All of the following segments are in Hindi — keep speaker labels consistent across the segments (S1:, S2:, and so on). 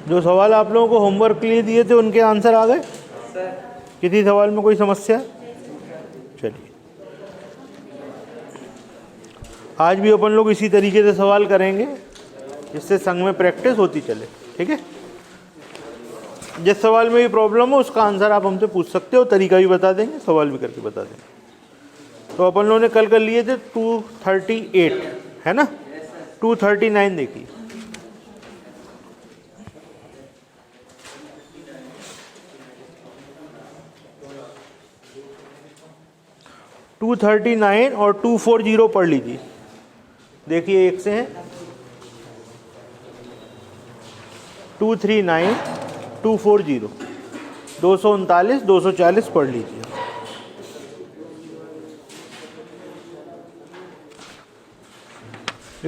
S1: जो सवाल आप लोगों को होमवर्क के लिए दिए थे उनके आंसर आ गए? किसी सवाल में कोई समस्या? चलिए, आज भी अपन लोग इसी तरीके से सवाल करेंगे जिससे संग में प्रैक्टिस होती चले। ठीक है, जिस सवाल में भी प्रॉब्लम हो उसका आंसर आप हमसे पूछ सकते हो, तरीका भी बता देंगे, सवाल भी करके बता देंगे। तो अपन लोगों ने कल कर लिए थे 238, है ना? 239 देखिए। टू 239 और 240 पढ़ लीजिए। देखिए एक से है 239 240, 239 240 पढ़ लीजिए।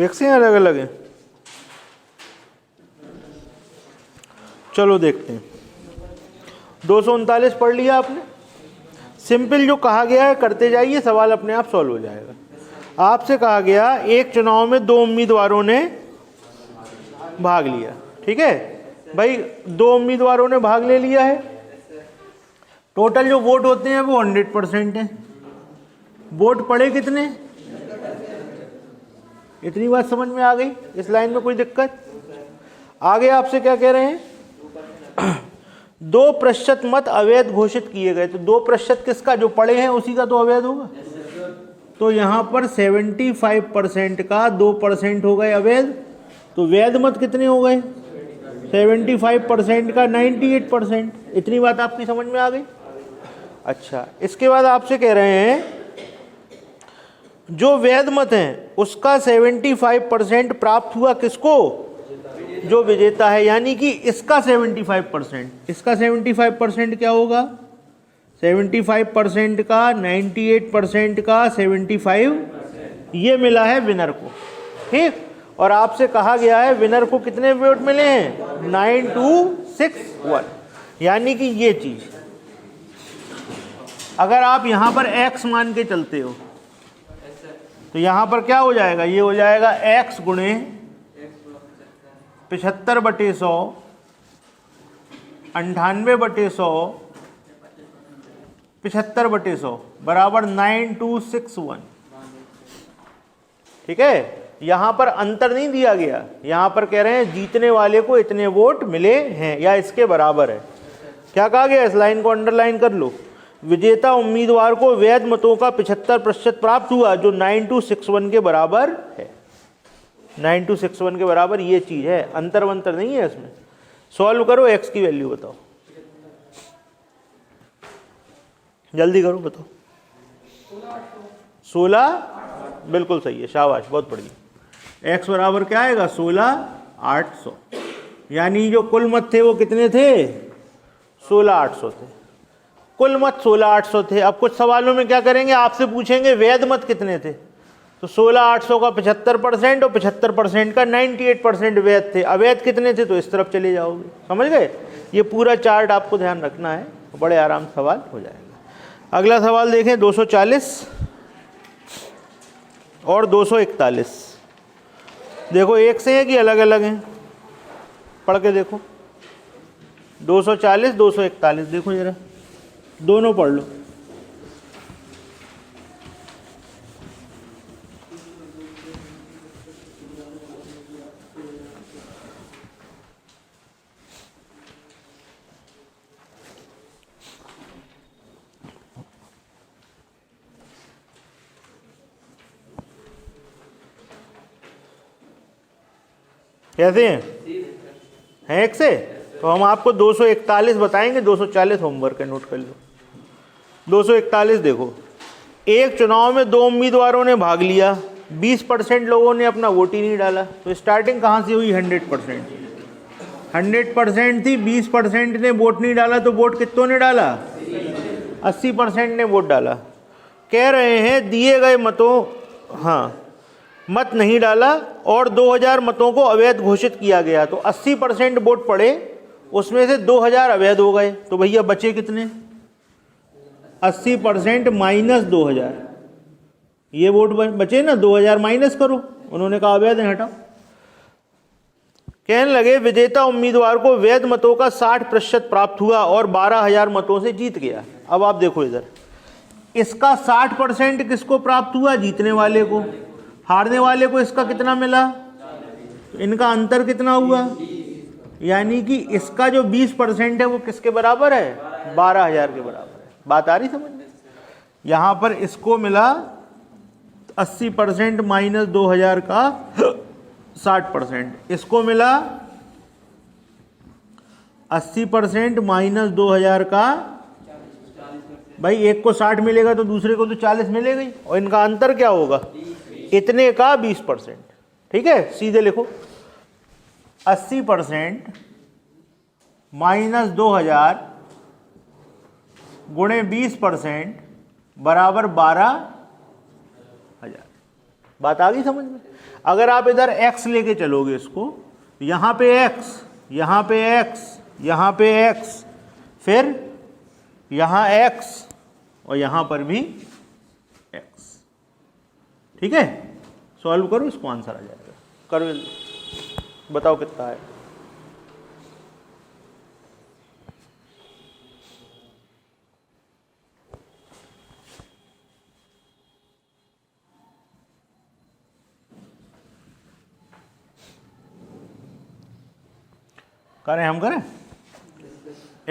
S1: एक से अलग अलग है। चलो देखते हैं। 239 पढ़ लिया आपने? सिंपल जो कहा गया है करते जाइए, सवाल अपने आप सॉल्व हो जाएगा। आपसे कहा गया एक चुनाव में 2 उम्मीदवारों ने भाग लिया। ठीक है भाई, 2 उम्मीदवारों ने भाग ले लिया है। टोटल जो वोट होते हैं वो 100% है। वोट पड़े कितने? इतनी बात समझ में आ गई? इस लाइन में कोई दिक्कत? आगे आपसे क्या कह रहे हैं? 2% मत अवैध घोषित किए गए। तो 2% किसका? जो पड़े हैं उसी का तो अवैध होगा। तो यहाँ पर 75% का 2% हो गए अवैध। तो वैध मत कितने हो गए? 75% का 98%। इतनी बात आपकी समझ में आ गई? अच्छा, इसके बाद आपसे कह रहे हैं जो वैध मत हैं उसका 75% प्राप्त हुआ किसको? जो विजेता है, यानी कि इसका 75%। इसका 75% क्या होगा? 75% का 98% का 75, ये मिला है विनर को। ठीक, और आपसे कहा गया है विनर को कितने वोट मिले हैं? 9261। यानी कि ये चीज अगर आप यहां पर x मान के चलते हो तो यहां पर क्या हो जाएगा? ये हो जाएगा x गुणे 75/100, 98/100, 75/100 बराबर 9261। ठीक है, यहां पर अंतर नहीं दिया गया। यहां पर कह रहे हैं जीतने वाले को इतने वोट मिले हैं या इसके बराबर है। क्या कहा गया? इस लाइन को अंडरलाइन कर लो। विजेता उम्मीदवार को वैध मतों का 75% प्राप्त हुआ जो 9261 के बराबर है। 9261 के बराबर ये चीज है, अंतर वंतर नहीं है इसमें। सॉल्व करो, x की वैल्यू बताओ, जल्दी करो, बताओ। 16, बिल्कुल सही है, शाबाश, बहुत बढ़िया। x बराबर क्या आएगा? 16,800। यानी जो कुल मत थे वो कितने थे? 16,800 थे। कुल मत 16,800 थे। अब कुछ सवालों में क्या करेंगे, आपसे पूछेंगे वैध मत कितने थे। तो 16,800 का 75% और 75% का 98% वैध थे। अवैध कितने थे? तो इस तरफ चले जाओगे। समझ गए? ये पूरा चार्ट आपको ध्यान रखना है, बड़े आराम से सवाल हो जाएगा। अगला सवाल देखें, 240 और 241। देखो एक से है कि अलग अलग हैं? पढ़ के देखो। 240 241 देखो जरा, दोनों पढ़ लो। कैसे हैं एक से? तो हम आपको 241 बताएंगे, 240 होमवर्क है, नोट कर लो। 241 देखो, एक चुनाव में 2 उम्मीदवारों ने भाग लिया, 20% लोगों ने अपना वोट ही नहीं डाला। तो स्टार्टिंग कहाँ से हुई? 100%। 100% थी, 20% ने वोट नहीं डाला, तो वोट कितनों ने डाला? 80% ने वोट डाला। कह रहे हैं दिए गए मतों, हाँ, मत नहीं डाला और 2000 मतों को अवैध घोषित किया गया। तो 80% वोट पड़े, उसमें से 2000 अवैध हो गए। तो भैया बचे कितने? 80% माइनस 2000, ये वोट बचे ना, 2000 माइनस करो। उन्होंने कहा अवैध है, हटाओ। कहने लगे विजेता उम्मीदवार को वैध मतों का 60% प्राप्त हुआ और 12,000 मतों से जीत गया। अब आप देखो इधर, इसका 60% किसको प्राप्त हुआ? जीतने वाले को। हारने वाले को इसका कितना मिला? तो इनका अंतर कितना हुआ? यानी कि इसका जो 20% है वो किसके बराबर है? 12,000 के बराबर है। बात आ रही समझ में? यहां पर इसको मिला 80% माइनस 2,000 का 60%, इसको मिला 80% माइनस 2,000 का, भाई एक को 60 मिलेगा तो दूसरे को तो 40 मिलेगा ही, और इनका अंतर क्या होगा? इतने का 20%। ठीक है, सीधे लिखो 80% माइनस 2,000 गुणे 20% बराबर 12,000। बात आ गई समझ में? अगर आप इधर x लेके चलोगे इसको, यहां पे x, यहां पे x, यहां पे x, फिर यहां x और यहां पर भी x। ठीक है, सॉल्व करो, इसको आंसर आ जाएगा। करो, बताओ कितना है। करें, हम करें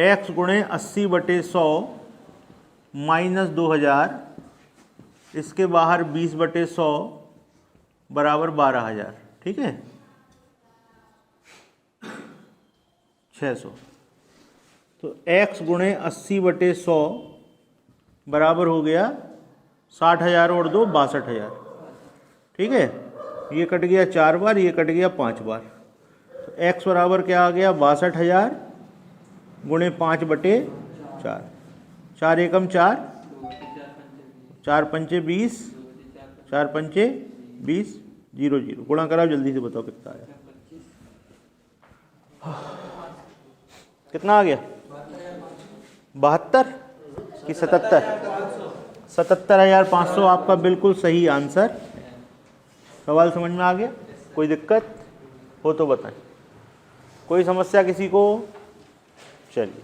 S1: x गुणे 80/100 माइनस 2,000, इसके बाहर 20/100 बराबर 12,000। ठीक है, 600। तो x गुणे 80/100 बराबर हो गया 60,000 और 2 62,000। ठीक है, ये कट गया 4 बार, ये कट गया 5 बार। तो x बराबर क्या आ गया? 62,000 गुणे 5/4। 4 एकम 4, 4 पंचे 20, 4 पंचे 20, 0 0। गुणा कराओ, जल्दी से बताओ कितना आया। कितना आ गया? 72 कि 77? 77,500 आपका बिल्कुल सही आंसर। सवाल समझ में आ गया? कोई दिक्कत हो तो बताएं। कोई समस्या किसी को? चलिए,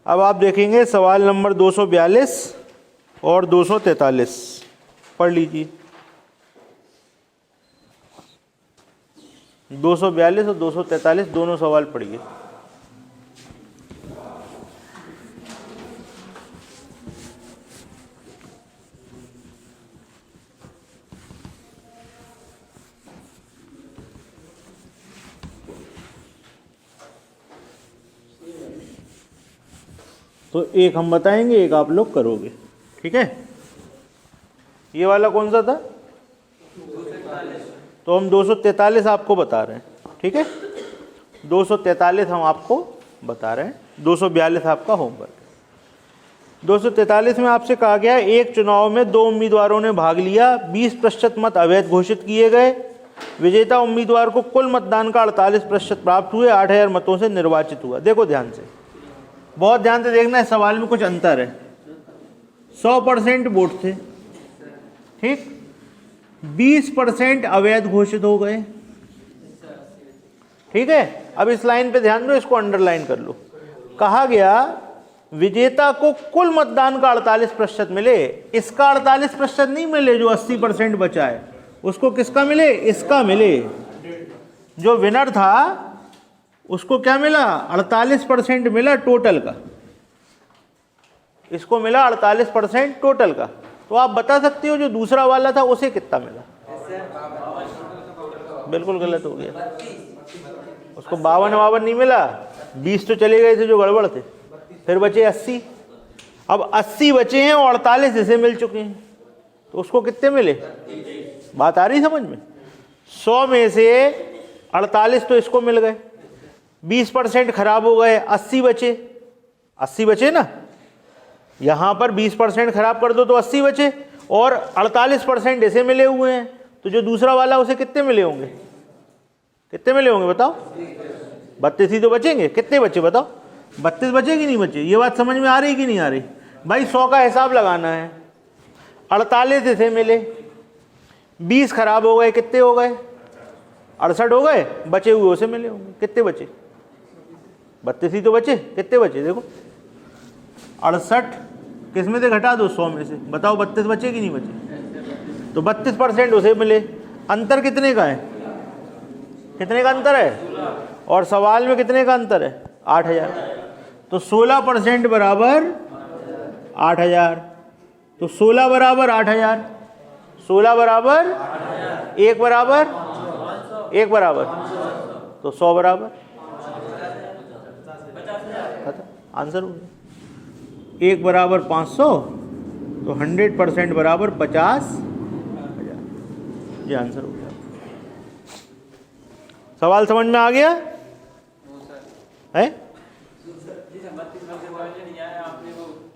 S1: अब आप देखेंगे सवाल नंबर 242 और 243, पढ़ लीजिए। 242 और 243 दोनों सवाल पढ़िए। तो एक हम बताएंगे, एक आप लोग करोगे। ठीक है, ये वाला कौन सा था? तो हम 243 आपको बता रहे हैं। ठीक है, 243 हम आपको बता रहे हैं, 242 आपका होमवर्क। 243 में आपसे कहा गया एक चुनाव में 2 उम्मीदवारों ने भाग लिया, 20% मत अवैध घोषित किए गए, विजेता उम्मीदवार को कुल मतदान का 48% प्राप्त हुए, 8,000 मतों से निर्वाचित हुआ। देखो ध्यान से, बहुत ध्यान से देखना है, सवाल में कुछ अंतर है। 100% वोट थे, ठीक, 20% अवैध घोषित हो गए। ठीक है, अब इस लाइन पे ध्यान दो, इसको अंडरलाइन कर लो। कहा गया विजेता को कुल मतदान का 48% मिले, इसका 48% नहीं मिले, जो 80% बचा है उसको किसका मिले? इसका मिले। जो विनर था उसको क्या मिला? 48% मिला टोटल का, इसको मिला 48% टोटल का। तो आप बता सकते हो जो दूसरा वाला था उसे कितना मिला? बिल्कुल गलत हो गया, उसको 52 नहीं मिला, 20 तो चले गए थे जो गड़बड़ थे, फिर बचे 80। अब 80 बचे हैं और 48 इसे मिल चुके हैं, तो उसको कितने मिले? बात आ रही समझ में? 100 में से 48 तो इसको मिल गए, 20% खराब हो गए, 80 बचे। 80 बचे ना, यहां पर 20% खराब कर दो तो 80 बचे, और 48% इसे मिले हुए हैं, तो जो दूसरा वाला उसे कितने मिले होंगे? कितने मिले होंगे बताओ? 32 ही तो बचेंगे। कितने बचे बताओ? 32 बचे कि नहीं बचे? ये बात समझ में आ रही कि नहीं आ रही? भाई 100 का हिसाब लगाना है, 48 इसे मिले, 20 खराब हो गए, कितने हो गए? 68 हो गए, बचे हुए उसे मिले होंगे। कितने बचे? 32 ही तो बचे। कितने बचे देखो, 68 किस में से घटा दो, 100 में से, बताओ 32 बचे कि नहीं बचे? तो 32% उसे मिले। अंतर कितने का है? कितने का अंतर है? और सवाल में कितने का अंतर है? 8000। तो 16% बराबर 8000। तो 16 बराबर 8000, 16 बराबर 1 बराबर 1 बराबर, तो 100 बराबर आंसर हो गया। 1 बराबर 500, तो 100% बराबर 50,000, ये आंसर हो गया। सवाल समझ में आ गया है?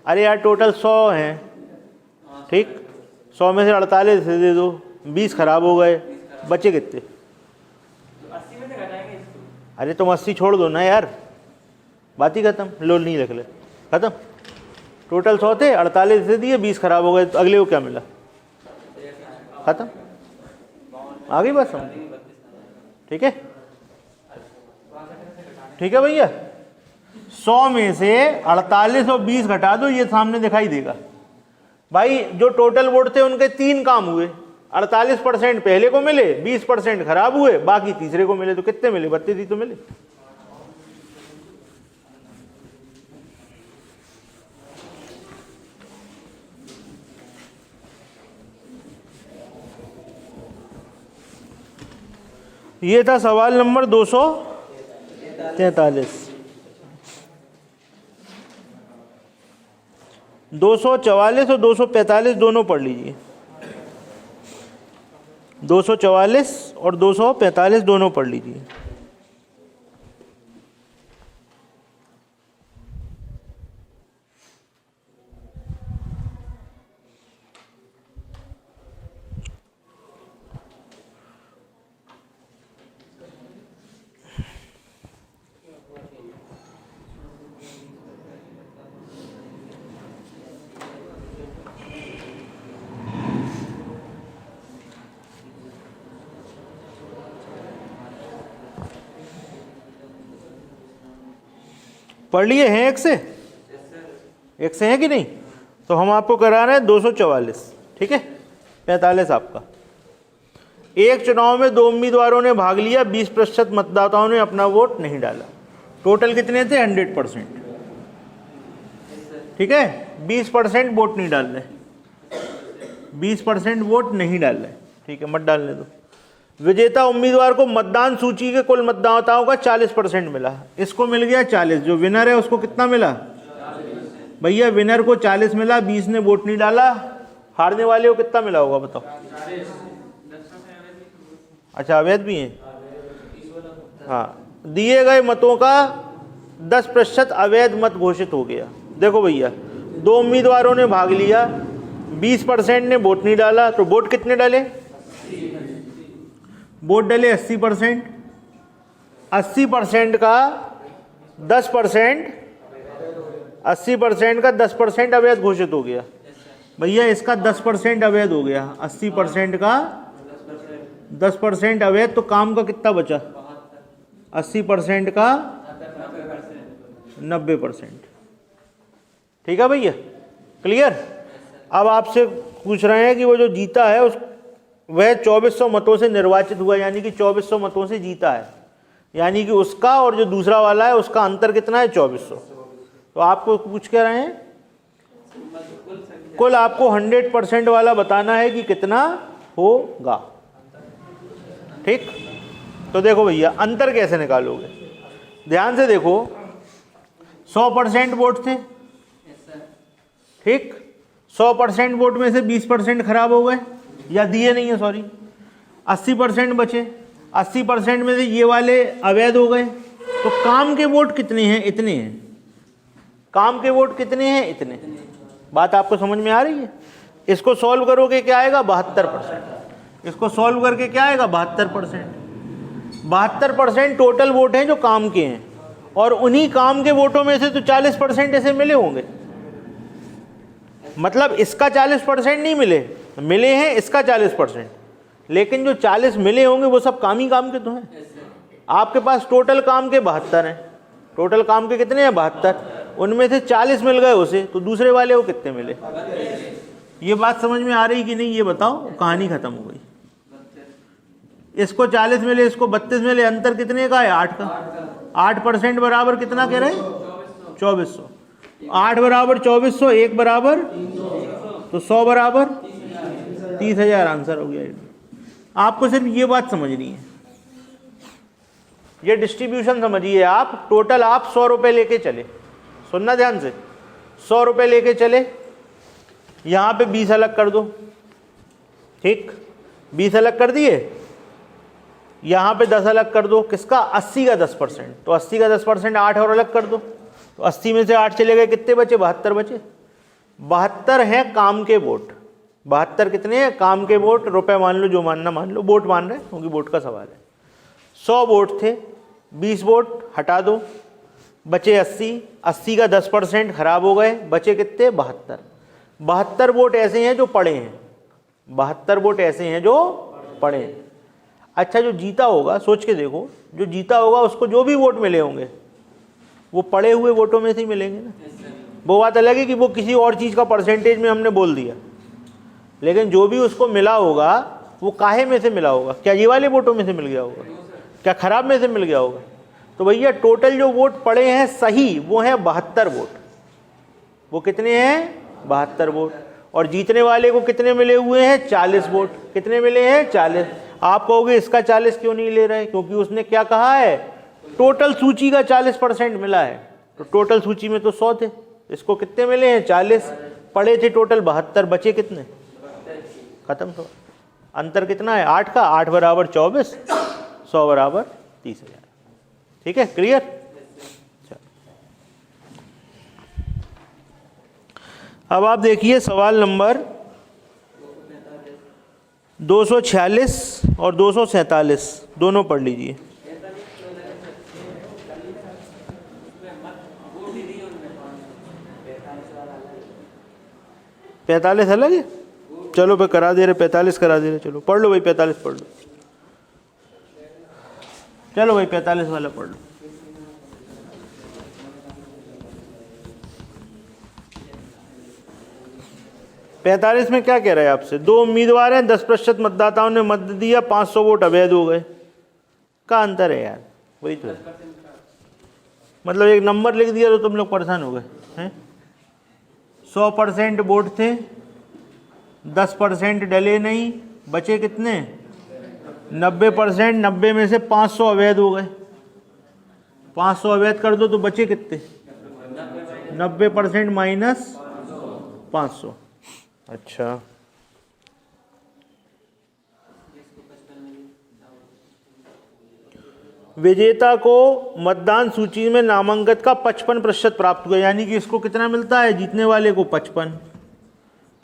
S1: अरे यार टोटल 100 हैं, ठीक, 100 में से 48 दे दो, 20 खराब हो गए, बचे कितने? अरे तुम 80 छोड़ दो ना यार, बात ही खत्म, लो नहीं लिख ले, खत्म। टोटल 100 थे, 48 से दिए, 20 खराब हो गए, तो अगले को क्या मिला? खत्म, आ गई बात समझ? ठीक है, ठीक है भैया। 100 में से 48 और 20 घटा दो, ये सामने दिखाई देगा भाई। जो टोटल वोट थे उनके 3 काम हुए, 48% पहले को मिले, 20% खराब हुए, बाकी तीसरे को मिले। तो कितने मिले? 32 ही तो मिले। ये था सवाल नंबर 243। 244 और 245 दोनों पढ़ लीजिए। 244 और 245 दोनों पढ़ लीजिए। पढ़ लिए हैं एक से? एक से है कि नहीं? तो हम आपको करा रहे हैं 244, ठीक है, 45 आपका। एक चुनाव में 2 उम्मीदवारों ने भाग लिया, 20% मतदाताओं ने अपना वोट नहीं डाला। टोटल कितने थे? 100%, ठीक है। 20% वोट नहीं डाल रहे, 20% वोट नहीं डाल रहे, ठीक है, मत डालने दो। विजेता उम्मीदवार को मतदान सूची के कुल मतदाताओं का 40% मिला। इसको मिल गया 40, जो विनर है उसको कितना मिला? भैया विनर को 40 मिला, 20 ने वोट नहीं डाला, हारने वाले को कितना मिला होगा बताओ? अच्छा अवैध भी है, हाँ। दिए गए मतों का 10% अवैध मत घोषित हो गया। देखो भैया 2 उम्मीदवारों ने भाग लिया, 20% ने वोट नहीं डाला, तो वोट कितने डाले? वोट डले 80%, 80% का 10%, 80% का 10% अवैध घोषित हो गया। भैया इसका 10% अवैध हो गया, 80% का 10% अवैध, तो काम का कितना बचा? 80% का 90%, ठीक है भैया, क्लियर। अब आपसे पूछ रहे हैं कि वो जो जीता है उस वह 2400 मतों से निर्वाचित हुआ, यानी कि 2400 मतों से जीता है, यानी कि उसका और जो दूसरा वाला है उसका अंतर कितना है? 2400। तो आपको पूछ के रहे हैं कुल आपको 100% वाला बताना है कि कितना होगा, ठीक। तो देखो भैया अंतर कैसे निकालोगे, ध्यान से देखो। 100% वोट थे, ठीक, 100% वोट में से 20% खराब हो गए, या दिए नहीं है, सॉरी, 80% बचे, 80% में से ये वाले अवैध हो गए। तो काम के वोट कितने हैं? इतने हैं। काम के वोट कितने हैं? इतने। बात आपको समझ में आ रही है? इसको सॉल्व करोगे क्या आएगा? 72%। इसको सॉल्व करके क्या आएगा? 72%। 72% टोटल वोट हैं जो काम के हैं, और उन्हीं काम के वोटों में से तो 40% ऐसे मिले होंगे। मतलब इसका 40% नहीं मिले, मिले हैं इसका 40%, लेकिन जो 40 मिले होंगे वो सब काम ही काम के तो हैं। आपके पास टोटल काम के 72 हैं, टोटल काम के कितने हैं 72, उनमें से 40 मिल गए उसे, तो दूसरे वाले को कितने मिले। ये बात समझ में आ रही कि नहीं ये बताओ, कहानी खत्म हो गई। इसको 40 मिले, इसको 32 मिले, अंतर कितने का है 8 का। 8% बराबर कितना कह रहे हैं 2400। 8 बराबर 2400, 1 बराबर तो 100 बराबर 30,000 आंसर हो गया। आपको सिर्फ ये बात समझनी है, ये डिस्ट्रीब्यूशन समझिए आप। टोटल आप 100 रुपये लेके चले, सुनना ध्यान से, 100 रुपये लेके चले, यहाँ पे 20 अलग कर दो, ठीक, 20 अलग कर दिए, यहाँ पे 10 अलग कर दो, किसका 80 का 10%, तो 80 का 10% 8 और अलग कर दो, तो 80 में से 8 चले गए, कितने बचे 72 बचे। 72 हैं काम के वोट, 72 कितने हैं काम के वोट, रुपए मान लो जो मानना मान लो, वोट मान रहे हैं क्योंकि वोट का सवाल है। 100 वोट थे, 20 वोट हटा दो, बचे 80, 80 का 10% खराब हो गए, बचे कितने 72। 72 वोट ऐसे हैं जो पड़े हैं, 72 वोट ऐसे हैं जो पड़े हैं। अच्छा जो जीता होगा, सोच के देखो, जो जीता होगा उसको जो भी वोट मिले होंगे वो पड़े हुए वोटों में से ही मिलेंगे ना। वो बात अलग है कि वो किसी और चीज़ का परसेंटेज में हमने बोल दिया, लेकिन जो भी उसको मिला होगा वो काहे में से मिला होगा, क्या ये वाले वोटों में से मिल गया होगा, क्या खराब में से मिल गया होगा। तो भैया टोटल जो वोट पड़े हैं सही वो हैं 72 वोट, वो कितने हैं 72 वोट, और जीतने वाले को कितने मिले हुए हैं 40 वोट, कितने मिले हैं 40। आप कहोगे इसका 40 क्यों नहीं ले रहे, क्योंकि उसने क्या कहा है टोटल सूची का 40% मिला है, तो टोटल सूची में तो 100 थे, इसको कितने मिले हैं 40, पड़े थे टोटल 72, बचे कितने, खत्म। तो अंतर कितना है 8 का, 8 बराबर 24, 100 बराबर 30,000। ठीक है, क्लियर। अब आप देखिए सवाल नंबर 246 और 247 दोनों पढ़ लीजिए। पैंतालीस अलग है, चलो भाई करा दे रहे, 45 करा दे रहे, चलो पढ़ लो भाई 45 पढ़ लो, चलो भाई 45 वाला पढ़ लो। पैंतालीस में क्या कह रहा है आपसे, 2 उम्मीदवार हैं, 10% मतदाताओं ने मत दिया, 500 वोट अवैध हो गए, का अंतर है यार, वही तो है। मतलब एक नंबर लिख दिया तो तुम लोग परेशान हो गए हैं। 100% वोट थे, 10% डले नहीं, बचे कितने 90%, 90 में से 500 अवैध हो गए, 500 अवैध कर दो तो बचे कितने 90% माइनस 500। अच्छा विजेता को मतदान सूची में नामांकित का 55% प्राप्त हुआ, यानी कि इसको कितना मिलता है जीतने वाले को 55,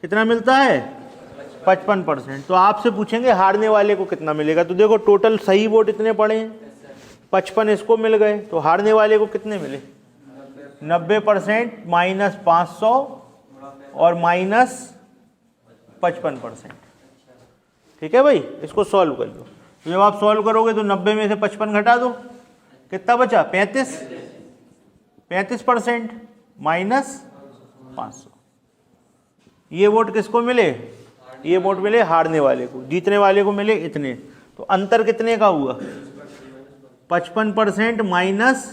S1: कितना मिलता है 55%। तो आपसे पूछेंगे हारने वाले को कितना मिलेगा, तो देखो टोटल सही वोट इतने पड़े हैं, 55 इसको मिल गए, तो हारने वाले को कितने मिले 90% माइनस 500 और माइनस 55%। ठीक है भाई, इसको सॉल्व कर लो। तो जब आप सॉल्व करोगे तो 90 में से 55 घटा दो, कितना बचा 35, 35% माइनस 500। ये वोट किसको मिले, ये वोट मिले हारने वाले को, जीतने वाले को मिले इतने। तो अंतर कितने का हुआ 55% माइनस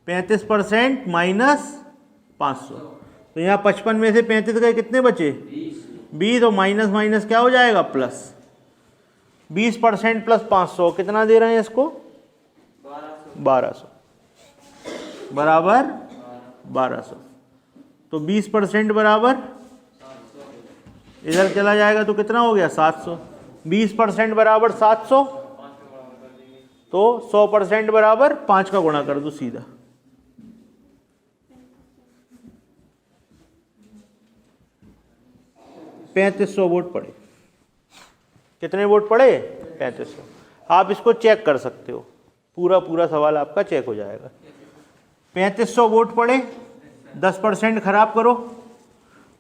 S1: 35% माइनस 500। तो यहाँ 55 में से 35 गए, कितने बचे 20, और माइनस माइनस क्या हो जाएगा प्लस, 20% प्लस 500 कितना दे रहे हैं इसको 1200 बराबर 1200। तो 20% बराबर इधर चला जाएगा तो कितना हो गया 700, 20% बराबर 700, तो 100% बराबर 5 का गुणा कर दो सीधा। $3500 वोट पड़े, कितने वोट पड़े 3500। आप इसको चेक कर सकते हो, पूरा सवाल आपका चेक हो जाएगा। 3500 वोट पड़े, 10% खराब करो,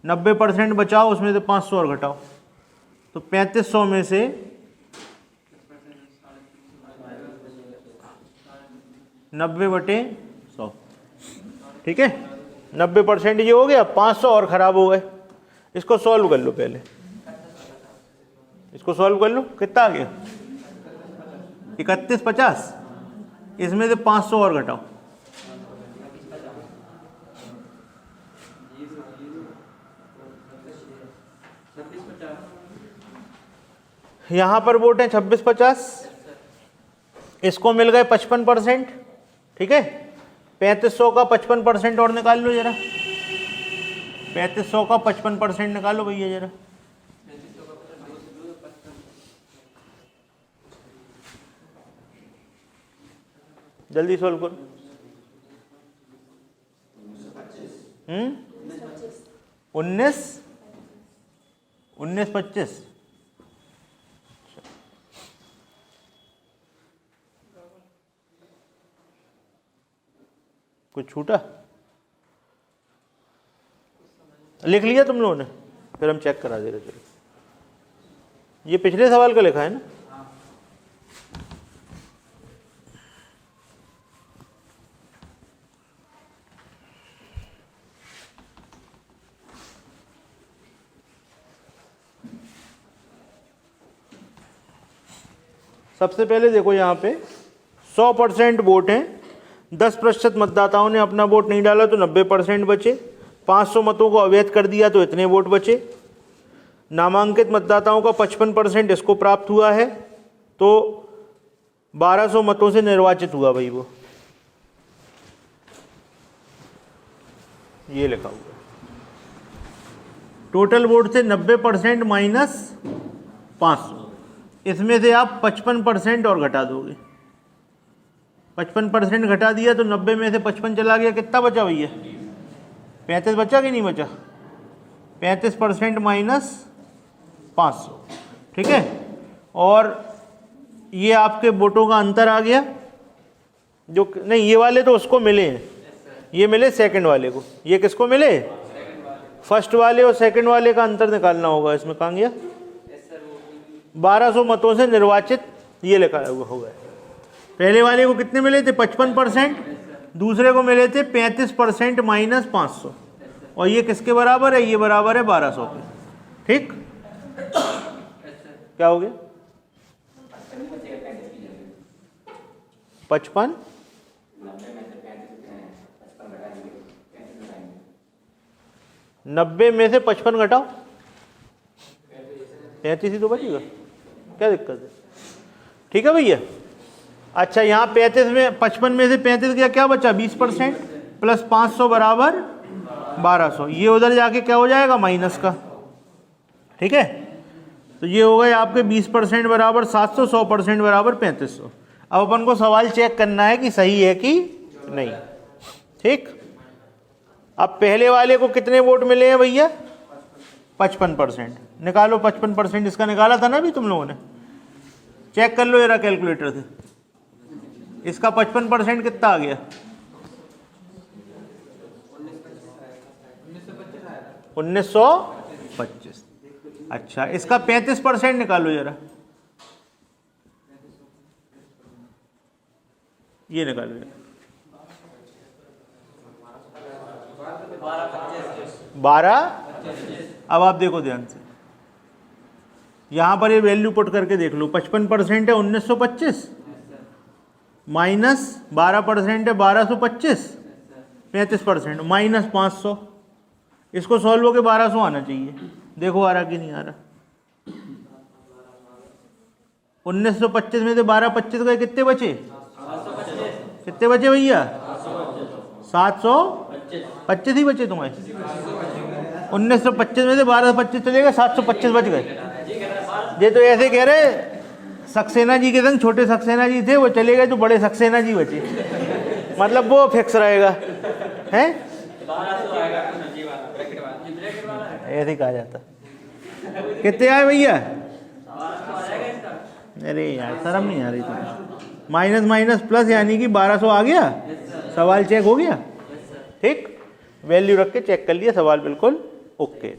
S1: 90% बचाओ, उसमें से 500 और घटाओ, तो 3500 में से 90/100, ठीक है। 90% ये हो गया, 500 और ख़राब हो गए। इसको सॉल्व कर लो, पहले इसको सॉल्व कर लो। कितना आ गया? 3150। इसमें से 500 और घटाओ। यहाँ पर वोट है 2650, इसको मिल गए 55%, ठीक है। 3500 का 55% और निकाल लो जरा। 3500 का 55% निकालो भैया जरा। जल्दी सॉल्व करो। 1925। कुछ छूटा? लिख लिया तुम लोगों ने? फिर हम चेक करा दे रहे। चलो, ये पिछले सवाल का लिखा है ना? सबसे पहले देखो, यहाँ पे 100% वोट हैं, 10% मतदाताओं ने अपना वोट नहीं डाला तो 90% बचे। 500 मतों को अवैध कर दिया तो इतने वोट बचे। नामांकित मतदाताओं का 55% इसको प्राप्त हुआ है, तो 1200 मतों से निर्वाचित हुआ भाई वो। ये लिखा हुआ टोटल वोट से 90% माइनस 500, इसमें से आप 55% और घटा दोगे। 55% घटा दिया तो 90 में से 55 चला गया, कितना बचा भैया? 35 बचा कि नहीं बचा? 35% माइनस 500, ठीक है। और ये आपके वोटों का अंतर आ गया, जो नहीं, ये वाले तो उसको मिले हैं, ये मिले सेकंड वाले को। ये किसको मिले? फर्स्ट वाले और सेकंड वाले का अंतर निकालना होगा। इसमें कहाँ गया? 1200 मतों से निर्वाचित, ये लिखा होगा। पहले वाले को कितने मिले थे? 55%। दूसरे को मिले थे 35% माइनस 500, और ये किसके बराबर है? ये बराबर है 1200 के, ठीक। क्या हो गया? 55, 90 में से 55 घटाओ, 35 ही तो बचेगा, क्या दिक्कत है? ठीक है भैया। अच्छा, यहाँ 35 में 55 में से 35 गया, क्या बचा? 20% प्लस 500 बराबर 1200। ये उधर जाके क्या हो जाएगा? माइनस का, ठीक है। तो ये हो गए आपके 20% बराबर 700, 100% बराबर 3500। अब अपन को सवाल चेक करना है कि सही है कि नहीं, ठीक। अब पहले वाले को कितने वोट मिले हैं भैया? 55%। निकालो 55%, इसका निकाला था ना अभी तुम लोगों ने, चेक कर लो जरा कैलकुलेटर से। इसका 55% कितना आ गया? 1925। अच्छा, इसका 35% निकालो जरा, ये निकालो जरा। 12। अब आप देखो ध्यान से, यहां पर ये वैल्यू पुट करके देख लो। 55% है 1925, माइनस 12% है 1225, 35% माइनस 500। इसको सॉल्व होके 1200 आना चाहिए। देखो आ रहा कि नहीं आ रहा? 1925 में से 1225 गए, कितने बचे? कितने बचे भैया? 725 ही बचे तुम्हारे। 1925 में से 1225 चले गए, 725 बच गए। ये तो ऐसे कह रहे, सक्सेना जी के संग छोटे सक्सेना जी थे, वो चले गए तो बड़े सक्सेना जी बचे, मतलब वो फिक्स रहेगा, हैं? ऐसे कहा जाता। कितने आए भैया? अरे यार शर्म नहीं आ रही तुम्हें? माइनस माइनस प्लस यानी कि 1200 आ गया। सवाल चेक हो गया, ठीक। वैल्यू रख के चेक कर लिया, सवाल बिल्कुल ओके।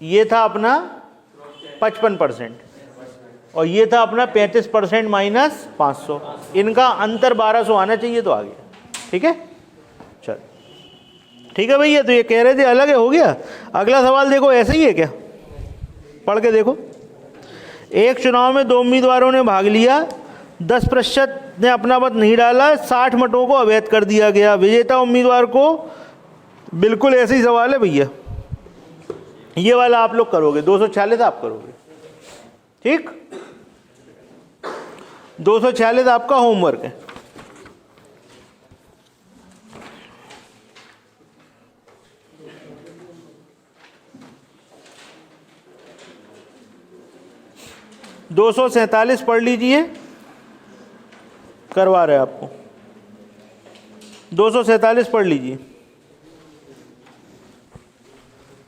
S1: ये था अपना 55%, और ये था अपना 35% माइनस 500, इनका अंतर 1200 आना चाहिए तो आ गया। ठीक है, चल ठीक है भैया। तो ये कह रहे थे अलग है, हो गया। अगला सवाल देखो, ऐसे ही है क्या, पढ़ के देखो। एक चुनाव में 2 उम्मीदवारों ने भाग लिया, 10% ने अपना मत नहीं डाला, 60 मतों को अवैध कर दिया गया। विजेता उम्मीदवार को, बिल्कुल ऐसे ही सवाल है भैया, ये वाला आप लोग करोगे, 246 आप करोगे। ठीक, 246 आपका होमवर्क है। दो 247 पढ़ लीजिए, करवा रहे आपको। 247 पढ़ लीजिए।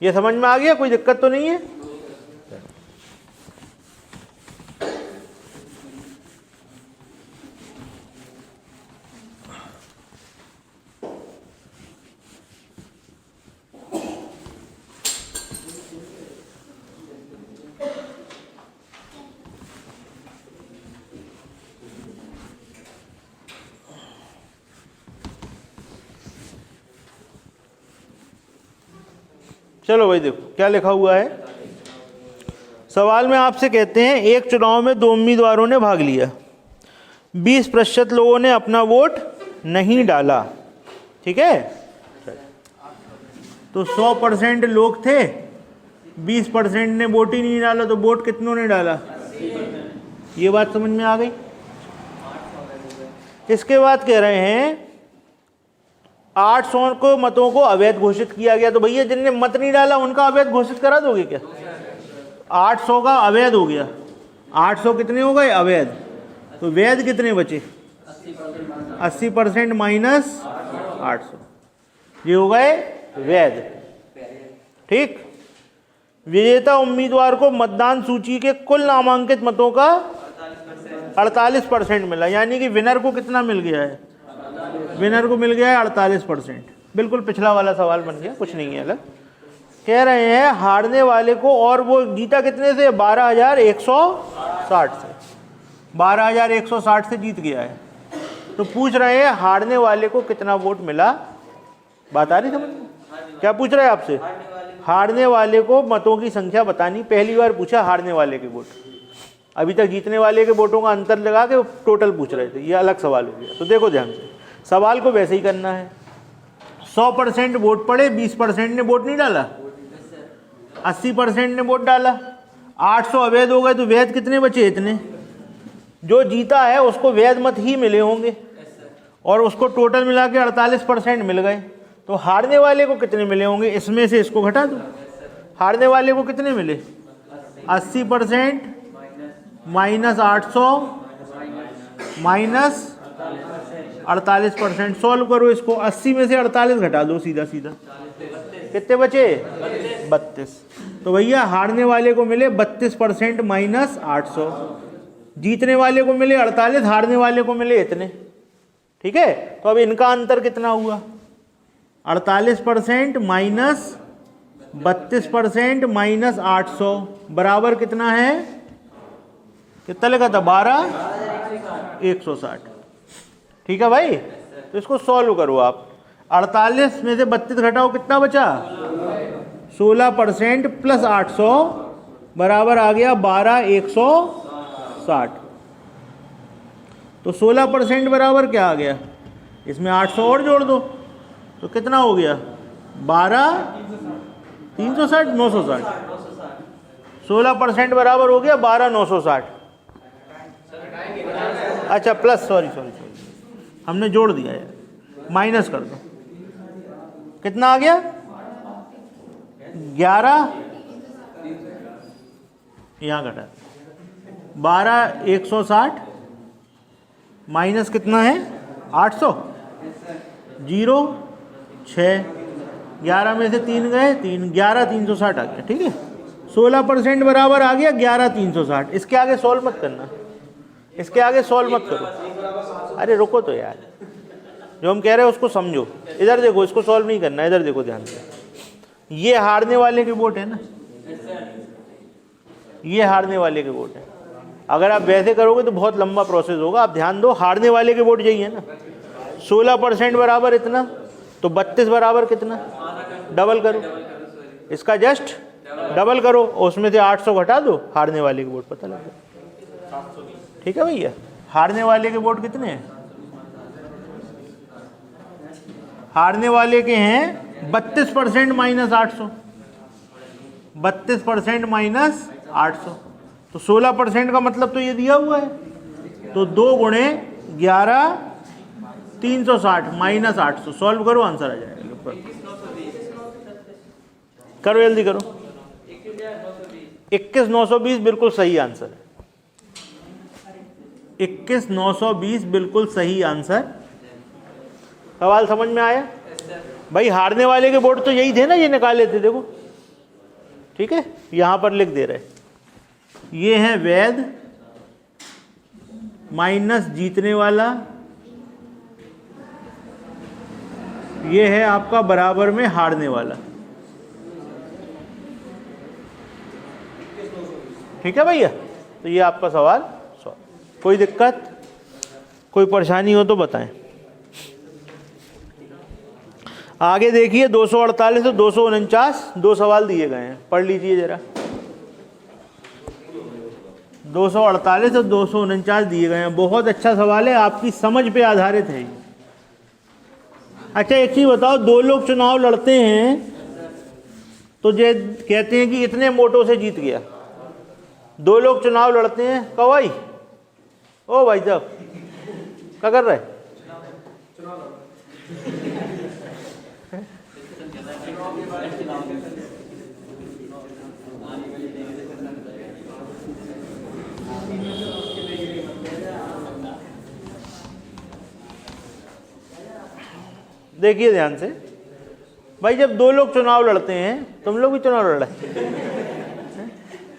S1: ये समझ में आ गया, कोई दिक्कत तो नहीं है? चलो भाई देखो क्या लिखा हुआ है सवाल में। आपसे कहते हैं एक चुनाव में 2 उम्मीदवारों ने भाग लिया, 20% लोगों ने अपना वोट नहीं डाला। ठीक है, तो 100% लोग थे, 20% ने वोट ही नहीं डाला, तो वोट कितनों ने डाला? ये बात समझ में आ गई। इसके बाद कह रहे हैं 800 को मतों को अवैध घोषित किया गया। तो भैया जिनने मत नहीं डाला उनका अवैध घोषित करा दोगे क्या? 800 का अवैध हो गया, 800 कितने हो गए? अवैध। तो वैध कितने बचे? 80% माइनस 800, ये हो गए वैध। ठीक, विजेता उम्मीदवार को मतदान सूची के कुल नामांकित मतों का 48% मिला, यानी कि विनर को कितना मिल गया है? विनर को मिल गया है 48%। बिल्कुल पिछला वाला सवाल बन गया, कुछ नहीं है अलग। कह रहे हैं हारने वाले को, और वो जीता कितने से? 12,160 से, 12,160 से जीत गया है। तो पूछ रहे हैं हारने वाले को कितना वोट मिला। बात आ रही समझ में? क्या पूछ रहे हैं आपसे? हारने वाले को मतों की संख्या बतानी। पहली बार पूछा हारने वाले के वोट, अभी तक जीतने वाले के वोटों का अंतर लगा के टोटल पूछ रहे थे, ये अलग सवाल हो गया। तो देखो ध्यान से, सवाल को वैसे ही करना है। 100% वोट पड़े, 20% ने वोट नहीं डाला, 80% ने वोट डाला, 800 अवैध हो गए, तो वैध कितने बचे? इतने। जो जीता है उसको वैध मत ही मिले होंगे, और उसको टोटल मिला के 48% मिल गए। तो हारने वाले को कितने मिले होंगे? इसमें से इसको घटा दो। हारने वाले को कितने मिले? 80% माइनस 800 माइनस 48%। सॉल्व करो इसको, 80 में से 48 घटा दो, सीधा सीधा कितने बचे? 32। तो भैया हारने वाले को मिले 32% माइनस 800, जीतने वाले को मिले 48, हारने वाले को मिले इतने। ठीक है, तो अब इनका अंतर कितना हुआ? 48% माइनस 32% माइनस 800 बराबर कितना है? कितना लगा था? 12,160। ठीक है भाई, तो इसको सॉल्व करो आप। 48 में से 32 घटाओ, कितना बचा? 16% प्लस 800 बराबर आ गया 12,160। तो 16% बराबर क्या आ गया? इसमें 800 और जोड़ दो, तो कितना हो गया? 12,360 960। 16% बराबर हो गया 12,960। अच्छा प्लस, सॉरी हमने जोड़ दिया यार, माइनस कर दो। कितना आ गया? 11, यहाँ घटा 12,160 माइनस कितना है? 800, 0 6, 11 में से 3 गए, 3, 11,360 आ गया। ठीक है, 16% बराबर आ गया 11,360। इसके आगे सॉल्व मत करना, इसके आगे सॉल्व मत करो। अरे रुको तो यार, जो हम कह रहे हैं उसको समझो। इधर देखो, इसको सॉल्व नहीं करना, इधर देखो ध्यान से। ये हारने वाले के वोट है ना, ये हारने वाले के वोट है। अगर आप वैसे करोगे तो बहुत लंबा प्रोसेस होगा। आप ध्यान दो, हारने वाले के वोट यही है ना। 16% बराबर इतना, तो 32 बराबर कितना, डबल करो, इसका जस्ट डबल करो, उसमें से 800 घटा दो, हारने वाले के वोट पता लग जाए। ठीक है भैया, हारने वाले के वोट कितने हैं? हारने वाले के हैं 32% माइनस 800, 32% माइनस 800, तो 16% का मतलब तो ये दिया हुआ है, तो 2 गुणे 11 360 माइनस 800, सॉल्व करो आंसर आ जाएगा। करो जल्दी करो। 21,920 बिल्कुल सही आंसर है। 21,920 बिल्कुल सही आंसर। सवाल समझ में आया भाई? हारने वाले के वोट तो यही थे ना, ये निकाले थे, देखो। ठीक है, यहां पर लिख दे रहे, ये है वैध माइनस जीतने वाला, ये है आपका बराबर में हारने वाला। ठीक है भैया, तो ये आपका सवाल सॉल्व। कोई दिक्कत, कोई परेशानी हो तो बताएं। आगे देखिए 248 और 249 दो सवाल दिए गए हैं, पढ़ लीजिए जरा। 248 और 249 दिए गए हैं, बहुत अच्छा सवाल है, आपकी समझ पे आधारित है। अच्छा एक चीज बताओ, दो लोग चुनाव लड़ते हैं तो ये कहते हैं कि इतने वोटों से जीत गया। दो लोग चुनाव लड़ते हैं, कवाई ओ भाई साहब क्या कर रहे? देखिए ध्यान से भाई, जब दो लोग चुनाव लड़ते हैं, तुम लोग भी चुनाव लड़ रहे,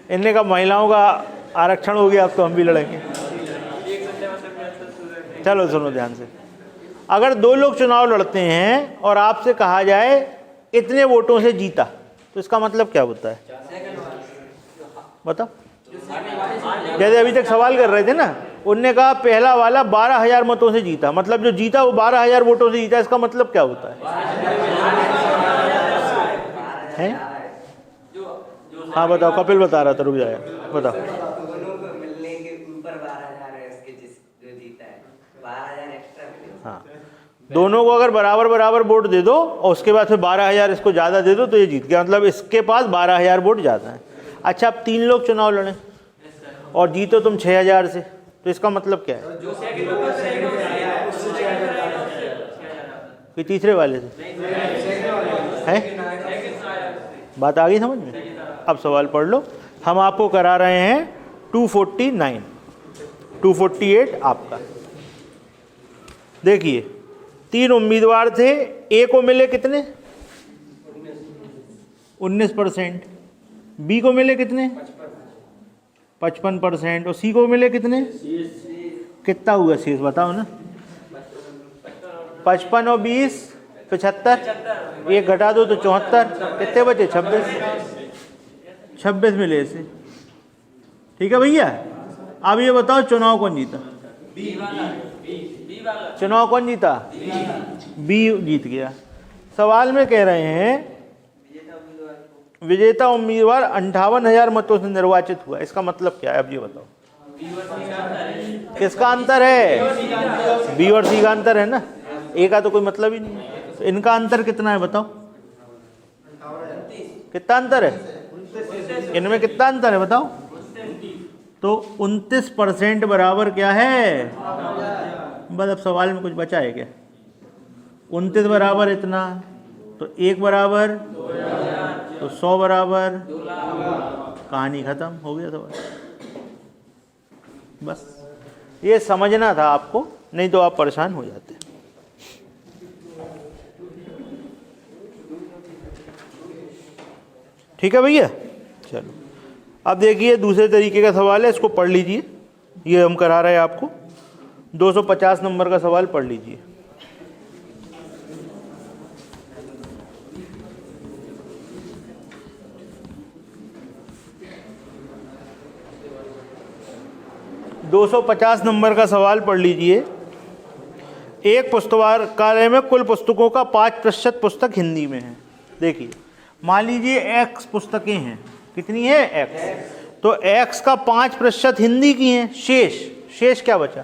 S1: इनने का महिलाओं का आरक्षण हो गया, अब तो हम भी लड़ेंगे। चलो सुनो ध्यान से, अगर दो लोग चुनाव लड़ते हैं और आपसे कहा जाए इतने वोटों से जीता, तो इसका मतलब क्या होता है? बताओ। जैसे अभी तक सवाल कर रहे थे ना, उनने कहा पहला वाला 12,000 मतों से जीता, मतलब जो जीता वो 12,000 वोटों से जीता, इसका मतलब क्या होता है? हाँ बताओ, कपिल बता रहा था, रुक जाए, बताओ।
S2: दोनों को मिलने के ऊपर 12,000 है, इसके जो जीता है 12,000 एक्स्ट्रा।
S1: हाँ, दोनों को अगर बराबर बराबर वोट दे दो और उसके बाद फिर 12,000 इसको ज़्यादा दे दो तो ये जीत गया, मतलब इसके पास 12,000 वोट ज़्यादा है। अच्छा, अब 3 लोग चुनाव लड़े और जीतो तुम 6,000 से, तो इसका मतलब क्या है? कि तीसरे वाले से है? बात आ गई समझ में? अब सवाल पढ़ लो। हम आपको करा रहे हैं 249, 248 आपका। देखिए 3 उम्मीदवार थे, ए को मिले कितने? 19%, बी को मिले कितने? 55%, और सी को मिले कितने? कितना हुआ शेष बताओ ना? 55 और 20 75, एक घटा दो तो 74, कितने बचे? 26 मिले इसे। ठीक है भैया, अब ये बताओ चुनाव कौन जीता? चुनाव कौन जीता? बी जीत गया। सवाल में कह रहे हैं विजेता उम्मीदवार 58,000 मतों से निर्वाचित हुआ, इसका मतलब क्या है? अब ये बताओ, किसका अंतर है? बी और सी का अंतर है ना, ए का तो कोई मतलब ही नहीं है। तो इनका अंतर कितना है बताओ? कितना अंतर है इनमें? कितना अंतर है बताओ? तो 29% बराबर क्या है? बस अब सवाल में कुछ बचा है क्या? 29 बराबर इतना, तो 1 बराबर, तो 100 बराबर, कहानी खत्म, हो गया सवाल। बस ये समझना था आपको, नहीं तो आप परेशान हो जाते। ठीक है भैया, चलो अब देखिए दूसरे तरीके का सवाल है, इसको पढ़ लीजिए। ये हम करा रहे हैं आपको, 250 नंबर का सवाल पढ़ लीजिए। 250 नंबर का सवाल पढ़ लीजिए। एक पुस्तकालय में कुल पुस्तकों का 5% पुस्तक हिंदी में है। देखिए, मान लीजिए x पुस्तकें हैं, कितनी है x, तो x का 5% हिंदी की हैं, शेष क्या बचा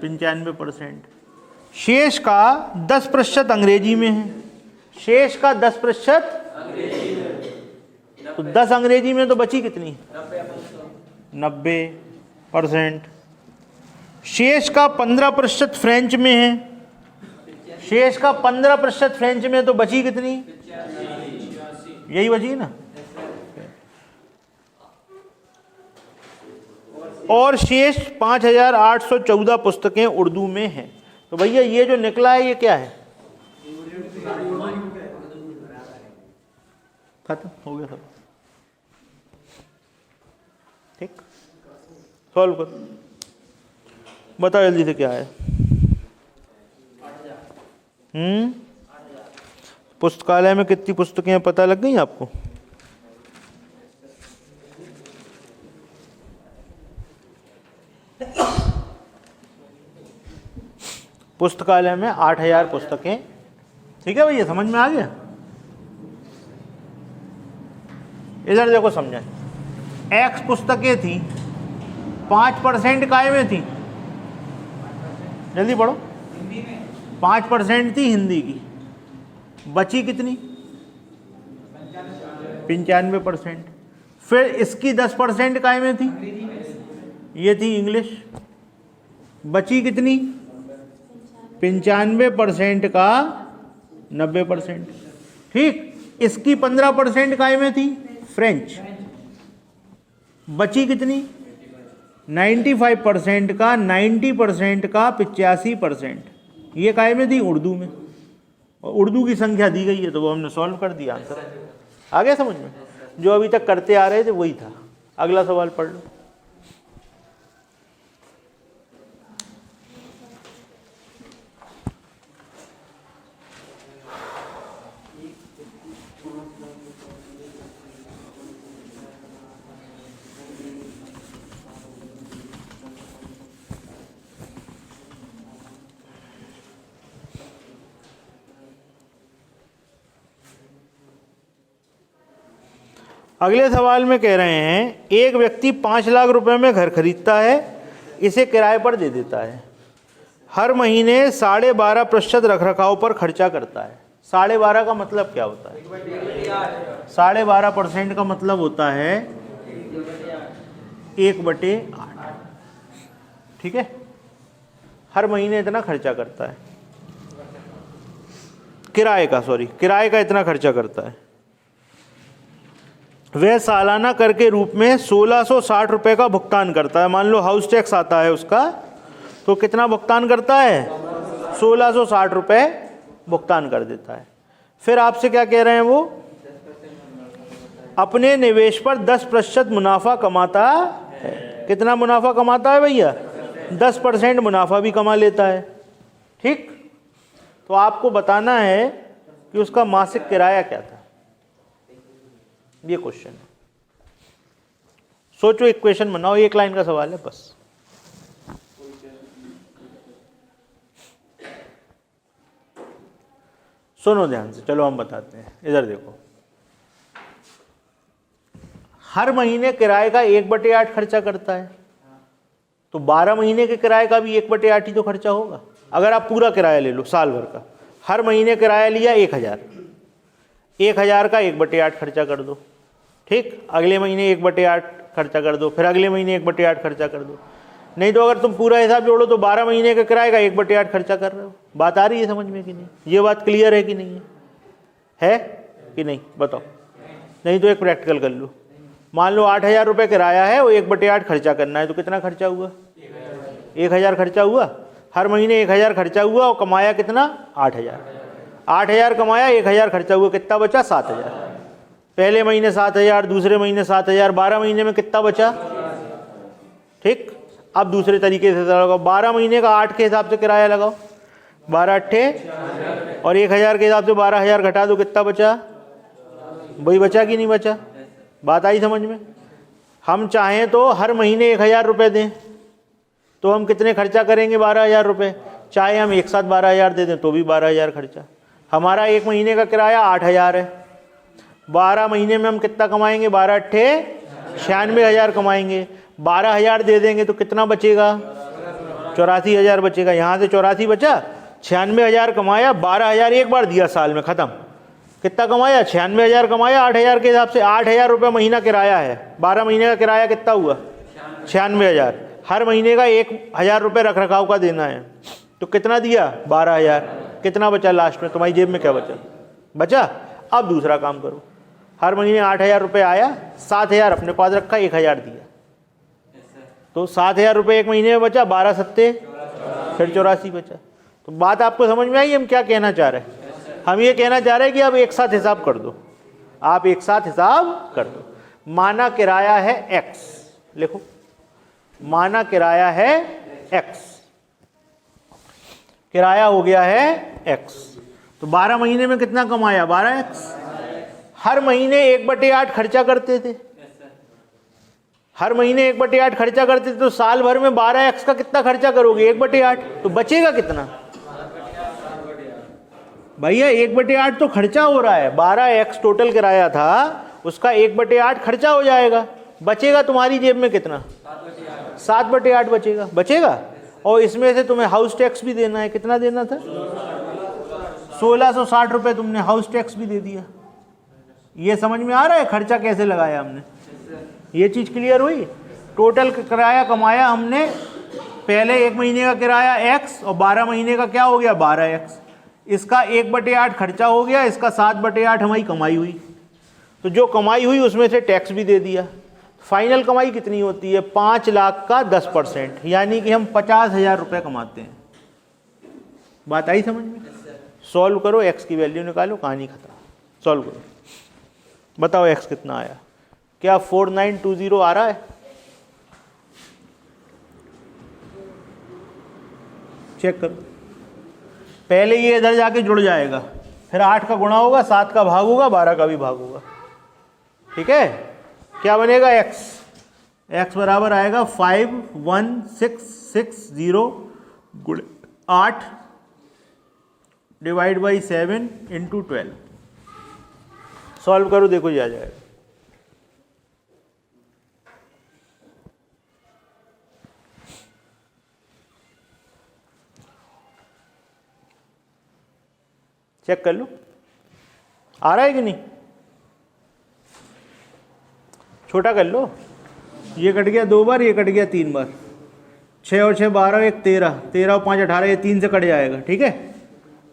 S1: 95%। शेष का 10% अंग्रेजी में है, शेष का 10% तो 10 अंग्रेजी में तो बची कितनी 90%। शेष का 15% फ्रेंच में है, शेष का 15% फ्रेंच में तो बची कितनी, यही बची ना। और शेष 5814 पुस्तकें उर्दू में हैं। तो भैया ये जो निकला है ये क्या है, खत्म हो गया सब। ठीक, सॉल्व कर, बताओ जल्दी से क्या है। पुस्तकालय में कितनी पुस्तकें हैं पता लग गई आपको? पुस्तकालय में 8000 पुस्तकें। ठीक है भैया, समझ में आ गया? इधर देखो समझाएं। x पुस्तकें थी, 5% काय में थी, जल्दी पढ़ो, 5% थी हिंदी की, बची कितनी 95%। फिर इसकी 10% काय में थी, ये थी इंग्लिश, बची कितनी 95% का 90%। ठीक, इसकी 15% काय में थी, फ्रेंच, बची कितनी 95% का 90% का 85%। ये काय में थी, उर्दू में, और उर्दू की संख्या दी गई है तो वो हमने सॉल्व कर दिया, आंसर आ गया समझ में। जो अभी तक करते आ रहे थे वही था। अगला सवाल पढ़ लो। अगले सवाल में कह रहे हैं, एक व्यक्ति 5 लाख रुपए में घर खरीदता है, इसे किराए पर दे देता है, हर महीने 12.5% रखरखाव पर खर्चा करता है। 12.5 का मतलब क्या होता है, 12.5% का मतलब होता है 1/8। ठीक है, हर महीने इतना खर्चा करता है, किराए का इतना खर्चा करता है। वह सालाना कर के रूप में 1660 रुपये का भुगतान करता है। मान लो हाउस टैक्स आता है उसका, तो कितना भुगतान करता है, 1660 रुपये भुगतान कर देता है। फिर आपसे क्या कह रहे हैं, वो अपने निवेश पर 10% मुनाफा कमाता है। कितना मुनाफा कमाता है भैया, 10% मुनाफा भी कमा लेता है। ठीक, तो आपको बताना है कि उसका मासिक किराया क्या था। ये क्वेश्चन है, सोचो, इक्वेशन बनाओ, 1 लाइन का सवाल है बस। सुनो ध्यान से, चलो हम बताते हैं। इधर देखो, हर महीने किराए का 1/8 खर्चा करता है, तो 12 महीने के किराए का भी 1/8 ही तो खर्चा होगा। अगर आप पूरा किराया ले लो साल भर का, हर महीने किराया लिया 1000 का 1/8 खर्चा कर दो। ठीक, अगले महीने 1/8 खर्चा कर दो, फिर अगले महीने 1/8 खर्चा कर दो। नहीं तो अगर तुम पूरा हिसाब जोड़ो तो 12 महीने का किराए का 1/8 खर्चा कर रहे हो। बात आ रही है समझ में कि नहीं, ये बात क्लियर है कि नहीं है कि नहीं, बताओ। नहीं तो एक प्रैक्टिकल कर लो। मान लो 8000 रुपये किराया है, वो 1/8 खर्चा करना है, तो कितना खर्चा हुआ, 1000 खर्चा हुआ। हर महीने 1000 खर्चा हुआ और कमाया कितना, 8000 कमाया, 1000 खर्चा हुआ, कितना बचा, 7000। पहले महीने 7000, दूसरे महीने 7000, 12 महीने में कितना बचा। ठीक, अब दूसरे तरीके से लगाओ, 12 महीने का 8 के हिसाब से किराया लगाओ, 12 अट्ठे और 1000 के हिसाब से 12000 घटा दो, कितना बचा, वही बचा कि नहीं बचा। बात आई समझ में। हम चाहें तो हर महीने 1000 रुपये दें तो हम कितने खर्चा करेंगे? 12,000 रुपये। चाहे हम एक साथ 12,000 दे दें तो भी 12,000 खर्चा। हमारा एक महीने का किराया 8,000 है, 12 महीने में हम कितना कमाएंगे? 12 अट्ठे 96,000 कमाएंगे। 12,000 दे देंगे तो कितना बचेगा? 84,000 बचेगा। यहाँ से 84 बचा, 96,000 कमाया, 12,000 एक बार दिया साल में, ख़त्म। कितना कमाया? 96,000 कमाया 8,000 के हिसाब से। 8,000 रुपये महीना किराया है, 12 महीने का किराया कितना हुआ? 96,000। हर महीने का 1,000 रुपये रख रखाव का देना है, तो कितना दिया? 12,000। कितना बचा लास्ट में? तुम्हारी जेब में क्या बचा? बचा। अब दूसरा काम करो, हर महीने 8,000 रुपये आया, 7,000 अपने पास रखा, 1,000 दिया, तो 7,000 रुपये एक महीने में बचा, 12 सत्ते फिर 84 बचा। तो बात आपको समझ में आई हम क्या कहना चाह रहे हैं? हम ये कहना चाह रहे हैं कि आप एक साथ हिसाब कर दो, आप एक साथ हिसाब कर दो। माना किराया है x, लिखो, माना किराया है x, किराया हो गया है x, तो 12 महीने में कितना कमाया? 12x। हर महीने 1/8 खर्चा करते थे, हर महीने 1/8 खर्चा करते थे, तो साल भर में 12x का कितना खर्चा करोगे? 1/8। तो बचेगा कितना भैया? 1/8 तो खर्चा हो रहा है, 12x टोटल किराया था, उसका 1/8 खर्चा हो जाएगा, बचेगा तुम्हारी जेब में कितना? 7/8 बचेगा। बचेगा। और इसमें से तुम्हें हाउस टैक्स भी देना है, कितना देना था? 1,660 रुपये तुमने हाउस टैक्स भी दे दिया। ये समझ में आ रहा है खर्चा कैसे लगाया हमने? ये चीज़ क्लियर हुई? टोटल किराया कमाया हमने, पहले एक महीने का किराया x और 12 महीने का क्या हो गया? 12x। इसका 1/8 खर्चा हो गया, इसका 7/8 हमारी कमाई हुई। तो जो कमाई हुई उसमें से टैक्स भी दे दिया। फाइनल कमाई कितनी होती है? 5 लाख का 10%, यानी कि हम 50,000 रुपये कमाते हैं। बात आई समझ में? सॉल्व करो, x की वैल्यू निकालो, कहानी खत्म। सॉल्व करो, बताओ x कितना आया? क्या 4920 आ रहा है? चेक करो। पहले ये इधर जाके जुड़ जाएगा, फिर 8 का गुणा होगा, 7 का भाग होगा, 12 का भी भाग होगा। ठीक है? क्या बनेगा? x बराबर आएगा 51660 गुणे 8 डिवाइड बाई 7 इंटू 12। सॉल्व करो, देखो ये आ जाएगा। चेक कर लो, आ रहा है कि नहीं? छोटा कर लो, ये कट गया 2 बार, ये कट गया 3 बार, 6 और 6 12, 1 13, 13 और 5 18, ये 3 से कट जाएगा। ठीक है?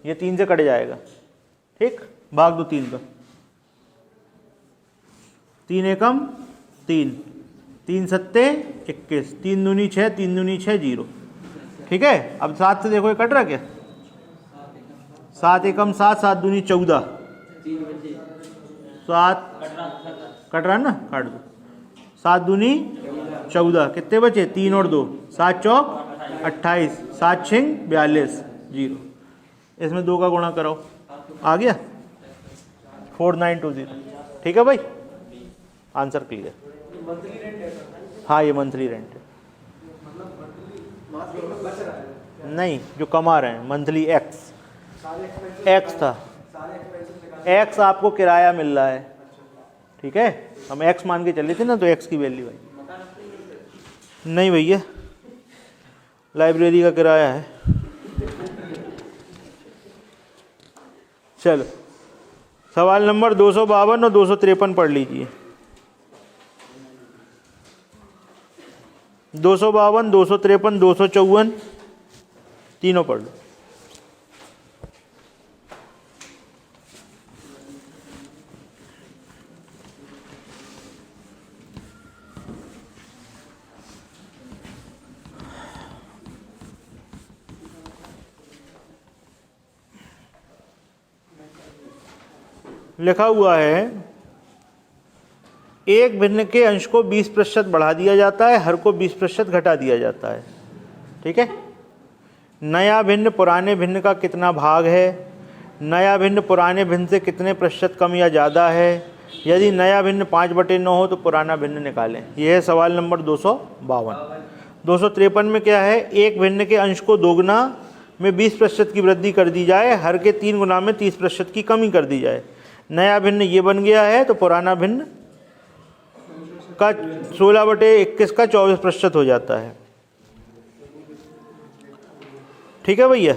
S1: ये 3 से कट जाएगा। ठीक, भाग दो 3 का, 3 एकम 3, 3 सत्ते 21, 3 दूनी 6, 3 दूनी 6 0। ठीक है? अब 7 से देखो ये कट रहा क्या? 7 एकम 7, 7 दूनी 14, 7 कट रहा ना, काट दो। 7 दूनी 14, कितने बचे? 3 और 2, 7 चौक 28, 7 छिंग 42 0। इसमें 2 का गुणा कराओ, आ गया 4920। ठीक है भाई, आंसर क्लियर। हाँ, ये मंथली रेंट है। नहीं, जो कमा रहे हैं मंथली एक्स था, एक्स आपको किराया मिल रहा है। ठीक है? हम एक्स मान के चले थे ना, तो एक्स की वैल्यू आई। नहीं भैया, लाइब्रेरी का किराया है। चलो, सवाल नंबर 252 और 253 पढ़ लीजिए। 252, 253, 254 तीनों पढ़ लो। लिखा हुआ है, एक भिन्न के अंश को 20% बढ़ा दिया जाता है, हर को 20% घटा दिया जाता है। ठीक है? नया भिन्न पुराने भिन्न का कितना भाग है, नया भिन्न पुराने भिन्न से कितने प्रतिशत कम या ज़्यादा है, यदि नया भिन्न 5/9 हो तो पुराना भिन्न निकालें। यह है सवाल नंबर 252। 253 में क्या है, एक भिन्न के अंश को दोगुना में 20% की वृद्धि कर दी जाए, हर के 3 गुना में 30% की कमी कर दी जाए। नया भिन्न ये बन गया है, तो पुराना भिन्न का 16/21 का 24% हो जाता है। ठीक है भैया,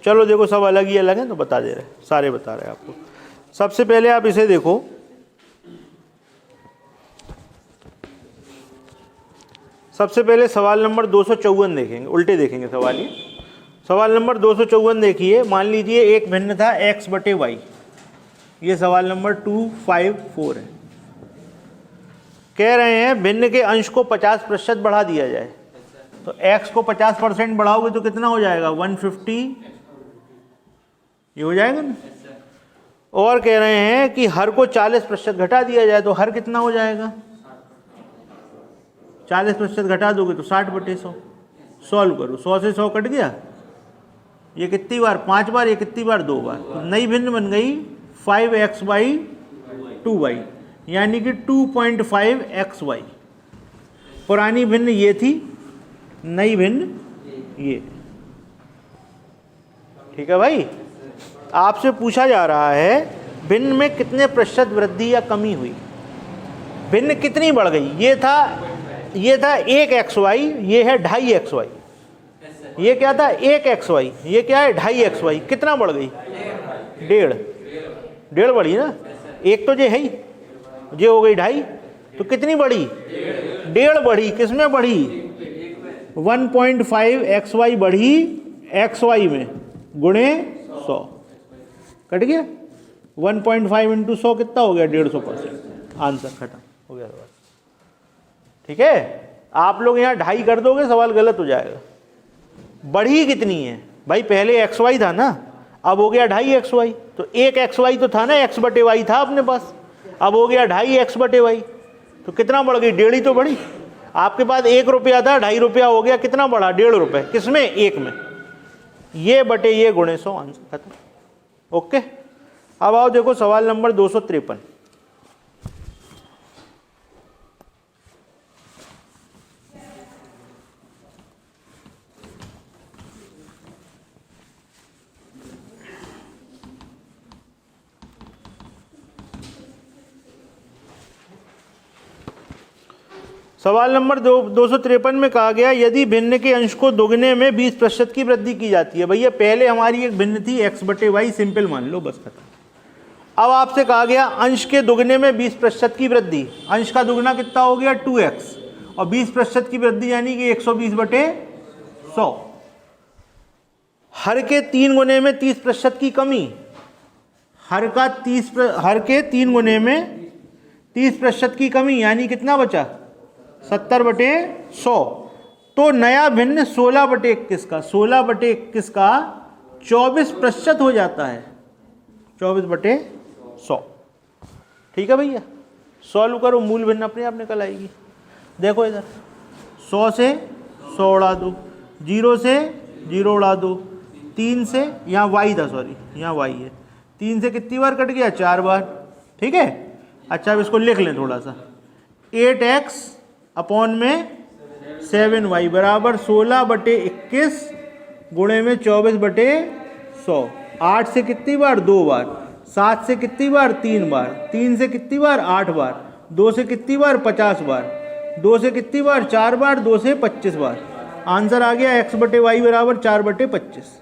S1: चलो देखो सब अलग ही अलग हैं तो बता दे रहे, सारे बता रहे हैं आपको। सबसे पहले आप इसे देखो, सबसे पहले सवाल नंबर 254 देखेंगे, उल्टे देखेंगे सवाल। ये सवाल नंबर 254 देखिए, मान लीजिए एक भिन्न था x/y, ये सवाल नंबर 254 है। कह रहे हैं भिन्न के अंश को 50% बढ़ा दिया जाए, तो x को 50% बढ़ाओगे तो कितना हो जाएगा, 150, ये हो जाएगा ना। और कह रहे हैं कि हर को 40% घटा दिया जाए, तो हर कितना हो जाएगा, 40% घटा दोगे तो 60/100। सॉल्व करो, 100 से 100 कट गया, ये कितनी बार, 5 बार, ये कितनी बार, 2 बार। तो नई भिन्न बन गई 5x/2y, यानी कि 2.5xy। पुरानी भिन्न ये थी, नई भिन्न ये। ठीक है भाई, आपसे पूछा जा रहा है भिन्न में कितने प्रतिशत वृद्धि या कमी हुई, भिन्न कितनी बढ़ गई। ये था 1xy, ये है 2.5xy। ये क्या था, 1xy, ये क्या है 2.5xy। कितना बढ़ गई, 1.5 बढ़ी ना, एक तो ये है ही, ये हो गई 2.5, तो कितनी बढ़ी, 1.5 बढ़ी। किसमें बढ़ी, 1.5xy बढ़ी xy में, गुणे 100, कट गया। 1.5 × 100 कितना हो गया, 150%। आंसर खत्म हो गया सवाल। ठीक है, आप लोग यहाँ 2.5 कर दोगे सवाल गलत हो जाएगा। बढ़ी कितनी है भाई, पहले xy था ना, अब हो गया 2.5xy, तो 1xy तो था ना, x/y था अपने पास, अब हो गया 2.5x/y, तो कितना बढ़ गई, 1.5 ही तो बढ़ी। आपके पास 1 रुपया था, 2.5 रुपया हो गया, कितना बढ़ा, 1.5 रुपये। किसमें, 1 में, ये बटे ये गुणे 100, आंसर खत्म। ओके, अब आओ देखो सवाल नंबर 253। सवाल नंबर 253 में कहा गया यदि भिन्न के अंश को दोगुने में 20% की वृद्धि की जाती है। भैया पहले हमारी एक भिन्न थी x/y, सिंपल मान लो, बस खत्म। अब आपसे कहा गया अंश के दुगने में 20% की वृद्धि। अंश का दुगना कितना हो गया, 2x, और 20% की वृद्धि यानी कि 120/100। हर के 3 गुने में 30% की कमी, हर के 3 गुने में 30% की कमी, यानी कितना बचा, 70/100। तो नया भिन्न 16/21 का, 16/21 का 24% हो जाता है, 24/100। ठीक है भैया, सॉल्व करो, मूल भिन्न अपने आप निकल आएगी। देखो इधर 100 से 100 उड़ा दो, 0 से 0 उड़ा दो, 3 से, यहाँ y था, सॉरी यहाँ y है, 3 से कितनी बार कट गया, 4 बार। ठीक है, अच्छा अब इसको लिख लें थोड़ा सा, 8x अपॉन में 7y बराबर 16/21 गुणे में 24/100। 8 से कितनी बार, 2 बार, 7 से कितनी बार, 3 बार, 3 से कितनी बार, 8 बार, 2 से कितनी बार, 50 बार, 2 से कितनी बार, 4 बार, 2 से 25 बार। आंसर आ गया x/y बराबर 4/25।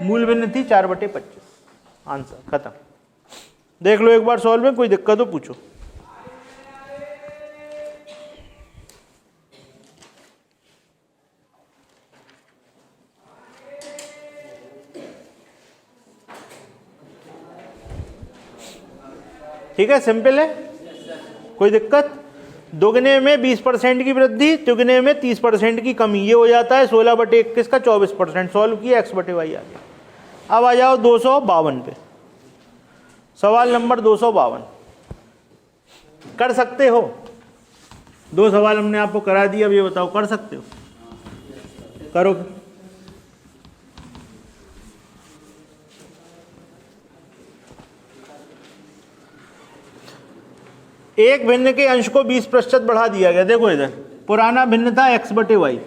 S1: मूल भिन्न थी 4/25। आंसर खत्म। देख लो एक बार सॉल्व में, कोई दिक्कत हो पूछो। ठीक है, सिंपल है, कोई दिक्कत। दोगुने में 20% की वृद्धि, तिगुने में 30% की कमी, ये हो जाता है 16/21 का 24%। सॉल्व किया, x/y आ गया। अब आ जाओ 252 पे, सवाल नंबर 252। कर सकते हो, 2 सवाल हमने आपको करा दिया, अब ये बताओ कर सकते हो, करो। एक भिन्न के अंश को 20% बढ़ा दिया गया। देखो इधर पुराना भिन्न था x/y,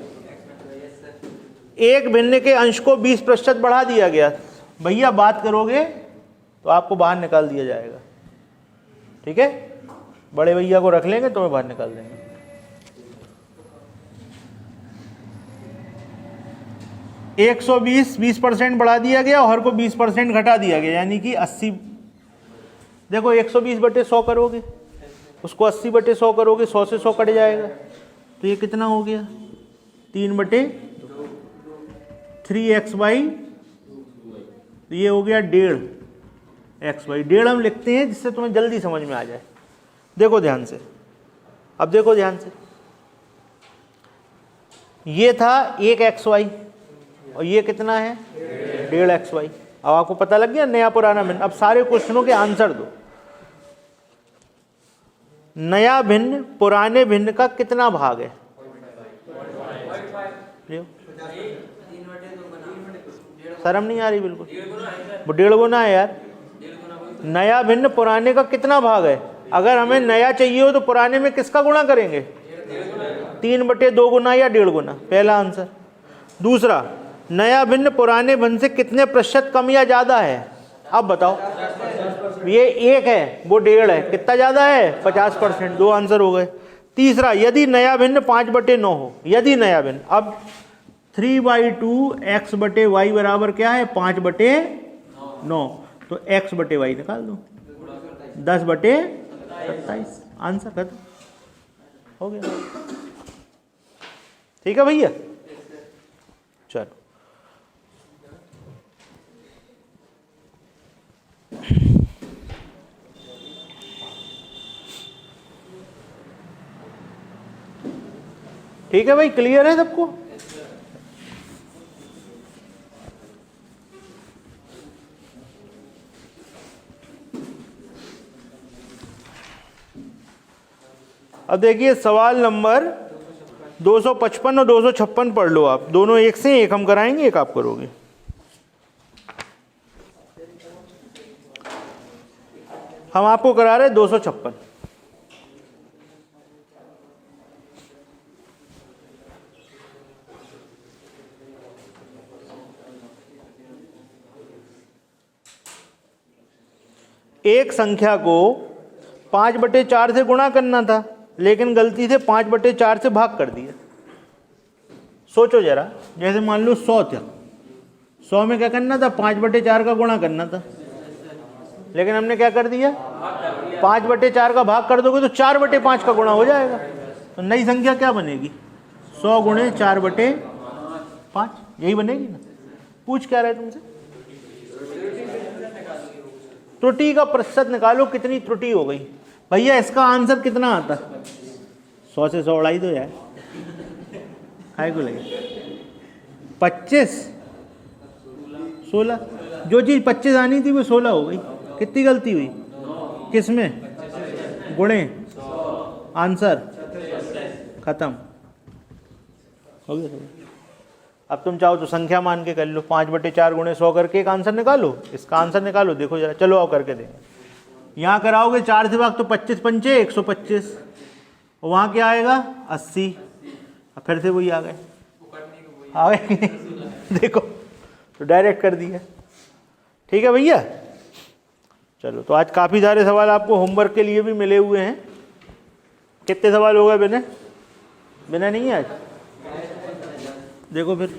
S1: एक भिन्न के अंश को 20% बढ़ा दिया गया। भैया बात करोगे तो आपको बाहर निकाल दिया जाएगा, ठीक है। बड़े भैया को रख लेंगे तो मैं बाहर निकाल देंगे। एक 20% बढ़ा दिया गया और हर को 20% घटा दिया गया, यानी कि 80। देखो 120/100 करोगे, उसको 80/100 करोगे, 100 से 100 कट जाएगा, तो ये कितना हो गया 3/3x/, तो ये हो गया 1.5x/। 1.5 हम लिखते हैं जिससे तुम्हें जल्दी समझ में आ जाए। देखो ध्यान से, अब देखो ध्यान से, ये था 1xy और ये कितना है 1.5xy। अब आपको पता लग गया नया पुराना भिन्न। अब सारे क्वेश्चनों के आंसर दो। नया भिन्न पुराने भिन्न का कितना भाग है? शर्म नहीं आ रही बिल्कुल, वो 1.5 गुना है यार। नया भिन्न पुराने का कितना भाग है? अगर हमें नया चाहिए हो तो पुराने में किसका गुणा करेंगे? 3/2 गुना या 1.5 गुना, पहला आंसर। दूसरा, नया भिन्न पुराने भिन्न से कितने प्रतिशत कम या ज्यादा है? अब बताओ, ये 1 है वो 1.5 है, कितना ज्यादा है? 50%। 2 आंसर हो गए। तीसरा, यदि नया भिन्न 5/9 हो, यदि नया भिन्न, अब 3/2x/y बराबर क्या है? 5/9, तो x/y निकाल दो, 10/27। आंसर खत्म हो गया। ठीक है भैया, चलो। ठीक है भाई, क्लियर है सबको? अब देखिए सवाल नंबर 255 और 256 पढ़ लो आप, दोनों एक से, एक हम कराएंगे एक आप करोगे। हम आपको करा रहे 256। एक संख्या को 5/4 से गुणा करना था, लेकिन गलती से 5/4 से भाग कर दिया। सोचो जरा, जैसे मान लो 100 था, 100 में क्या करना था? 5/4 का गुणा करना था, लेकिन हमने क्या कर दिया? 5/4 का भाग कर दोगे तो 4/5 का गुणा हो जाएगा। तो नई संख्या क्या बनेगी? 100 गुणे 4/5, यही बनेगी ना। पूछ क्या रहे तुमसे? त्रुटि का प्रतिशत निकालो, कितनी त्रुटि हो गई। भैया इसका आंसर कितना आता? 100 से 100 उड़ाई दो यार, काय को लगे? 25, 16, जो चीज़ 25 आनी थी वो 16 हो गई। कितनी गलती हुई? किसमें? गुणे, आंसर खत्म हो गया। अब तुम चाहो तो संख्या मान के कर लो, 5/4 गुणे 100 करके एक आंसर निकालो, इसका आंसर निकालो। देखो जरा, चलो आओ करके देंगे। यहाँ कराओगे 4 से भाग तो 25 पंचे 125, और वहाँ क्या आएगा? 80। अब फिर से वही आ गए देखो, तो डायरेक्ट कर दिया। ठीक है भैया, चलो। तो आज काफ़ी सारे सवाल आपको होमवर्क के लिए भी मिले हुए हैं। कितने सवाल हो गए बिना नहीं आज? देखो फिर